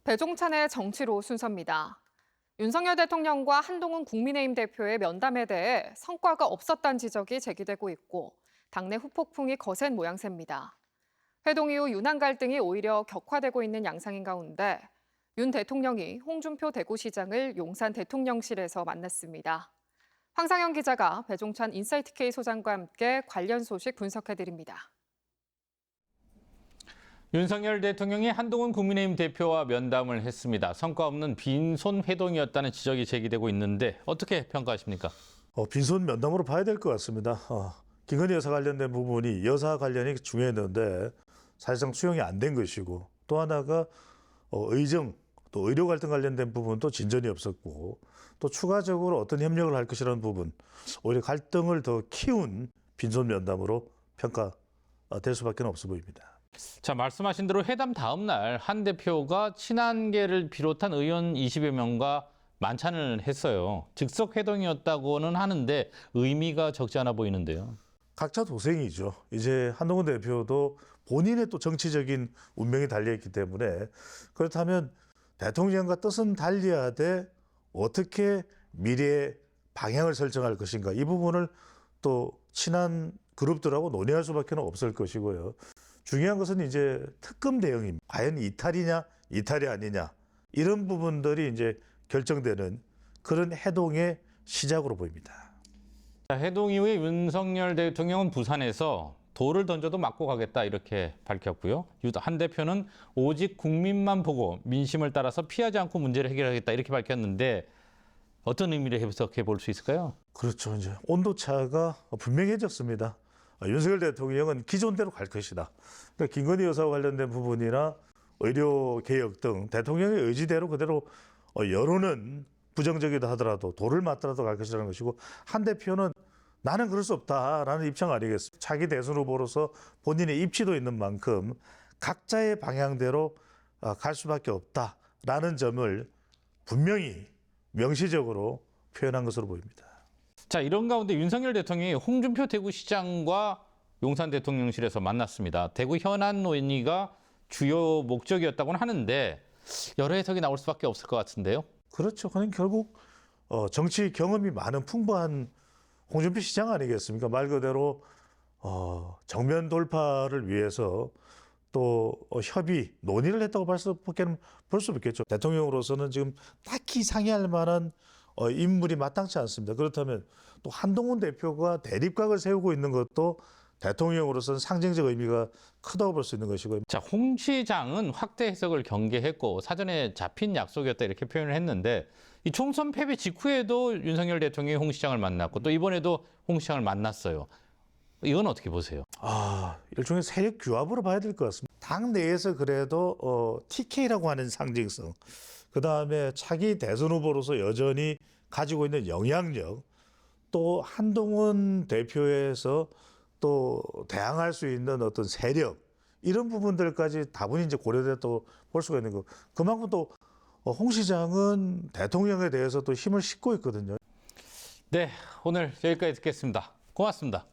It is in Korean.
배종찬의 정치로 순서입니다. 윤석열 대통령과 한동훈 국민의힘 대표의 면담에 대해 성과가 없었다는 지적이 제기되고 있고 당내 후폭풍이 거센 모양새입니다. 회동 이후 윤한 갈등이 오히려 격화되고 있는 양상인 가운데 윤 대통령이 홍준표 대구시장을 용산 대통령실에서 만났습니다. 황상영 기자가 배종찬 인사이트K 소장과 함께 관련 소식 분석해드립니다. 윤석열 대통령이 한동훈 국민의힘 대표와 면담을 했습니다. 성과 없는 빈손 회동이었다는 지적이 제기되고 있는데 어떻게 평가하십니까? 빈손 면담으로 봐야 될 것 같습니다. 김건희 여사 관련된 부분이 여사 관련이 중요했는데 사실상 수용이 안 된 것이고 또 하나가 의정 또 의료 갈등 관련된 부분도 진전이 없었고 또 추가적으로 어떤 협력을 할 것이라는 부분 오히려 갈등을 더 키운 빈손 면담으로 평가될 수밖에 없어 보입니다. 자, 말씀하신 대로 회담 다음 날 한 대표가 친한계를 비롯한 의원 20여 명과 만찬을 했어요. 즉석 회동이었다고는 하는데 의미가 적지 않아 보이는데요. 각자 도생이죠. 이제 한동훈 대표도 본인의 또 정치적인 운명이 달려있기 때문에 그렇다면 대통령과 뜻은 달리하되 어떻게 미래의 방향을 설정할 것인가 이 부분을 또 친한 그룹들하고 논의할 수밖에 없을 것이고요. 중요한 것은 이제 특검 대응입니다. 과연 이탈이냐, 이탈이 아니냐 이런 부분들이 이제 결정되는 그런 해동의 시작으로 보입니다. 회동 이후에 윤석열 대통령은 부산에서 돌을 던져도 맞고 가겠다 이렇게 밝혔고요. 한 대표는 오직 국민만 보고 민심을 따라서 피하지 않고 문제를 해결하겠다 이렇게 밝혔는데 어떤 의미를 해석해 볼 수 있을까요? 그렇죠. 이제 온도차가 분명해졌습니다. 윤석열 대통령은 기존대로 갈 것이다. 그러니까 김건희 여사와 관련된 부분이나 의료 개혁 등 대통령의 의지대로 그대로 여론은 부정적이다 하더라도 돌을 맞더라도 갈 것이라는 것이고 한 대표는 나는 그럴 수 없다라는 입장 아니겠습니까? 차기 대선 후보로서 본인의 입지도 있는 만큼 각자의 방향대로 갈 수밖에 없다라는 점을 분명히 명시적으로 표현한 것으로 보입니다. 자, 이런 가운데 윤석열 대통령이 홍준표 대구시장과 용산 대통령실에서 만났습니다. 대구 현안 논의가 주요 목적이었다고는 하는데 여러 해석이 나올 수밖에 없을 것 같은데요. 그렇죠. 그냥 결국 정치 경험이 많은 풍부한 홍준표 시장 아니겠습니까? 말 그대로 정면 돌파를 위해서 또 협의, 논의를 했다고 볼 수 있겠죠. 대통령으로서는 지금 딱히 상의할 만한 인물이 마땅치 않습니다. 그렇다면 또 한동훈 대표가 대립각을 세우고 있는 것도 대통령으로서는 상징적 의미가 크다고 볼 수 있는 것이고요. 자, 홍 시장은 확대 해석을 경계했고 사전에 잡힌 약속이었다 이렇게 표현을 했는데 이 총선 패배 직후에도 윤석열 대통령이 홍 시장을 만났고 또 이번에도 홍 시장을 만났어요. 이건 어떻게 보세요? 일종의 세력 규합으로 봐야 될 것 같습니다. 당 내에서 그래도 TK라고 하는 상징성, 그 다음에 차기 대선 후보로서 여전히 가지고 있는 영향력, 또 한동훈 대표에서 또 대항할 수 있는 어떤 세력 이런 부분들까지 다분히 이제 고려됐다고 볼 수가 있는 거. 그만큼 또 홍 시장은 대통령에 대해서 또 힘을 싣고 있거든요. 네, 오늘 여기까지 듣겠습니다. 고맙습니다.